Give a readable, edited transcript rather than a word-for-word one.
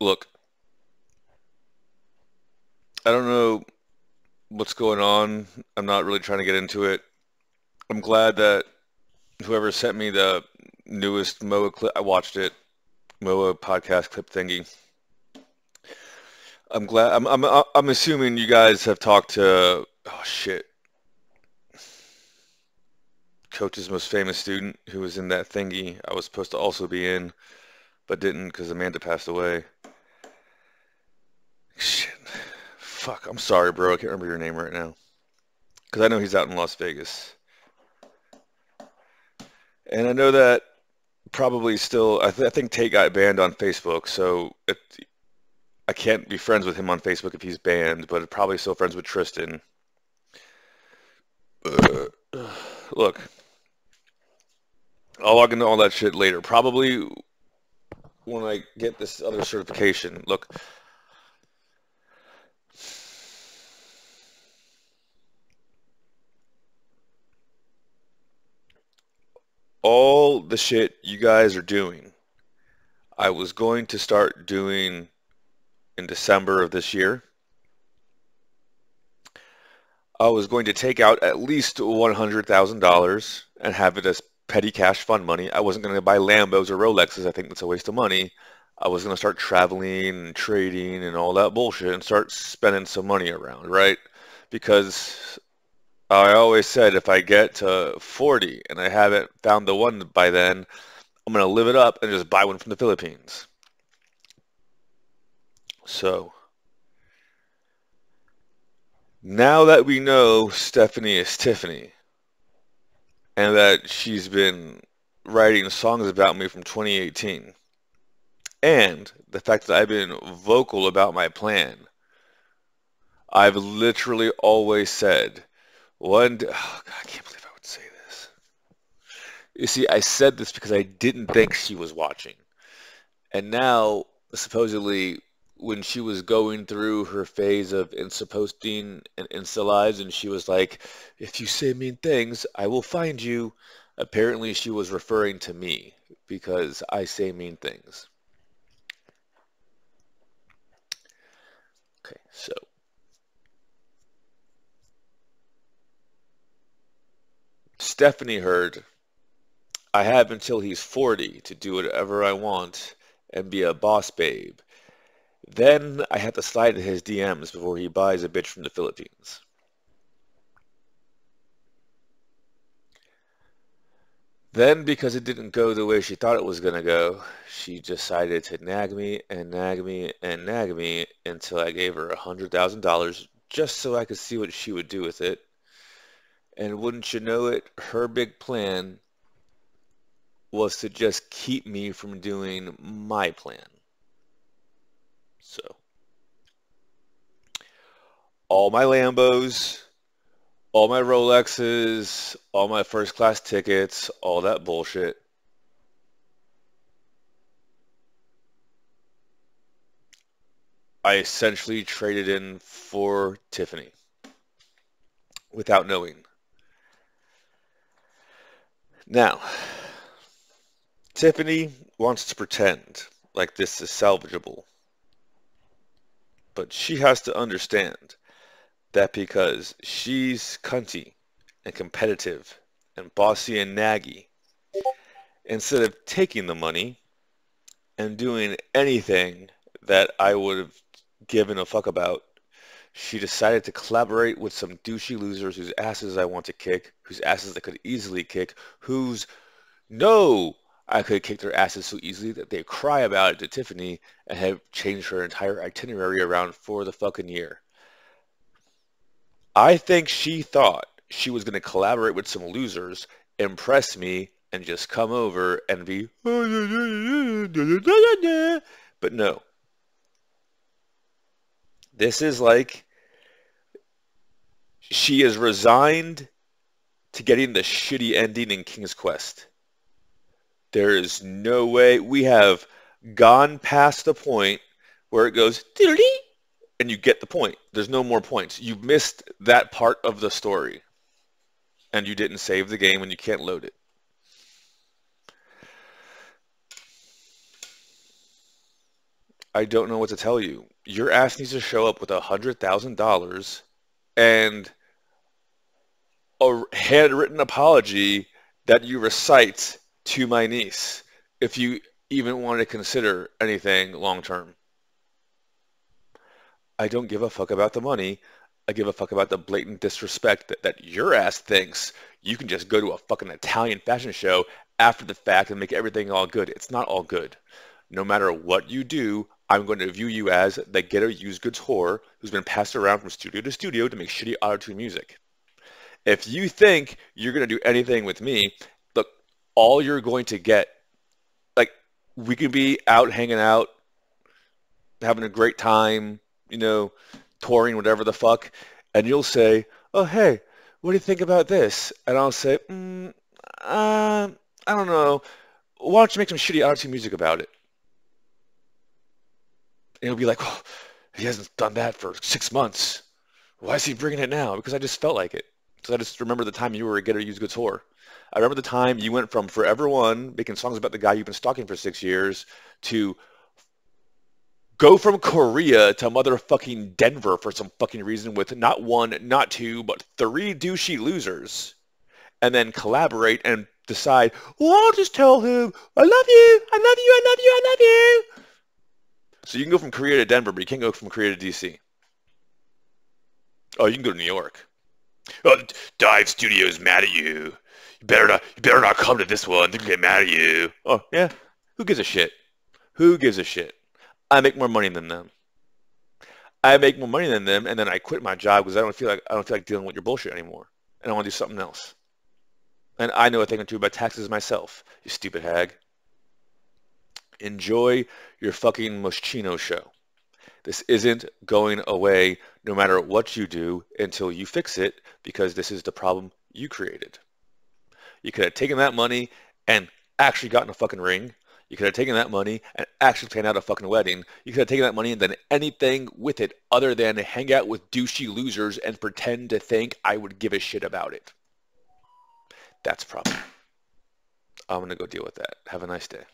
Look, I don't know what's going on. I'm not really trying to get into it. I'm glad that whoever sent me the newest MOA clip, I watched it, MOA podcast clip thingy. I'm glad. I'm assuming you guys have talked to, oh shit, Coach's most famous student who was in that thingy I was supposed to also be in, but didn't because Amanda passed away. Shit. Fuck. I'm sorry, bro. I can't remember your name right now. Because I know he's out in Las Vegas. And I know that probably still, I think Tate got banned on Facebook, so I can't be friends with him on Facebook if he's banned, but probably still friends with Tristan. Uh, Look, I'll log into all that shit later. Probably when I get this other certification. Look, all the shit you guys are doing, I was going to start doing in December of this year. I was going to take out at least $100,000 and have it as petty cash fund money. I wasn't going to buy Lambos or Rolexes. I think that's a waste of money. I was going to start traveling and trading and all that bullshit and start spending some money around, right? Because I always said if I get to 40 and I haven't found the one by then, I'm going to live it up and just buy one from the Philippines. So now that we know Stephanie is Tiffany, and that she's been writing songs about me from 2018. And the fact that I've been vocal about my plan. I've literally always said, oh God, I can't believe I would say this. You see, I said this because I didn't think she was watching. And now, supposedly, when she was going through her phase of Insta posting and Insta lives, and she was like, if you say mean things, I will find you. Apparently, she was referring to me because I say mean things. Okay, so Stephanie heard, I have until he's 40 to do whatever I want and be a boss babe. Then I have to slide in his DMs before he buys a bitch from the Philippines. Then, because it didn't go the way she thought it was going to go, she decided to nag me and nag me and nag me until I gave her $100,000 just so I could see what she would do with it. And wouldn't you know it, her big plan was to just keep me from doing my plan. So, all my Lambos, all my Rolexes, all my first class tickets, all that bullshit, I essentially traded in for Tiffany without knowing. Now, Tiffany wants to pretend like this is salvageable, but she has to understand that because she's cunty and competitive and bossy and naggy, instead of taking the money and doing anything that I would have given a fuck about, she decided to collaborate with some douchey losers whose asses I want to kick, whose asses I could easily kick, whose no, I could kick their asses so easily that they cry about it to Tiffany and have changed her entire itinerary around for the fucking year. I think she thought she was going to collaborate with some losers, impress me, and just come over and be, but no. This is like she is resigned to getting the shitty ending in King's Quest. There is no way we have gone past the point where it goes and you get the point. There's no more points. You've missed that part of the story and you didn't save the game and you can't load it. I don't know what to tell you. Your ass needs to show up with $100,000 and a handwritten apology that you recite to my niece if you even want to consider anything long term. I don't give a fuck about the money. I give a fuck about the blatant disrespect that your ass thinks you can just go to a fucking Italian fashion show after the fact and make everything all good. It's not all good. No matter what you do, I'm going to view you as the ghetto used goods whore who's been passed around from studio to studio to make shitty auto-tune music. If you think you're going to do anything with me, look, all you're going to get, like, we can be out hanging out, having a great time, you know, touring, whatever the fuck, and you'll say, oh, hey, what do you think about this? And I'll say, I don't know. Why don't you make some shitty auto music about it? And you'll be like, oh, he hasn't done that for 6 months. Why is he bringing it now? Because I just felt like it. Because I just remember the time you were a Get or Use Goods whore. I remember the time you went from Forever One, making songs about the guy you've been stalking for 6 years, to go from Korea to motherfucking Denver for some fucking reason with not one, not two, but three douchey losers, and then collaborate and decide, well, I'll just tell him, I love you, I love you, I love you, I love you. So you can go from Korea to Denver, but you can't go from Korea to DC. Oh, you can go to New York. Oh, Dive Studio's mad at you. You better not come to this one. They're gonna get mad at you. Oh, yeah. Who gives a shit? Who gives a shit? I make more money than them. I make more money than them, and then I quit my job because I don't feel like dealing with your bullshit anymore, and I want to do something else. And I know a thing or two about taxes myself. You stupid hag. Enjoy your fucking Moschino show. This isn't going away no matter what you do until you fix it, because this is the problem you created. You could have taken that money and actually gotten a fucking ring. You could have taken that money and actually planned out a fucking wedding. You could have taken that money and done anything with it other than hang out with douchey losers and pretend to think I would give a shit about it. That's a problem. I'm going to go deal with that. Have a nice day.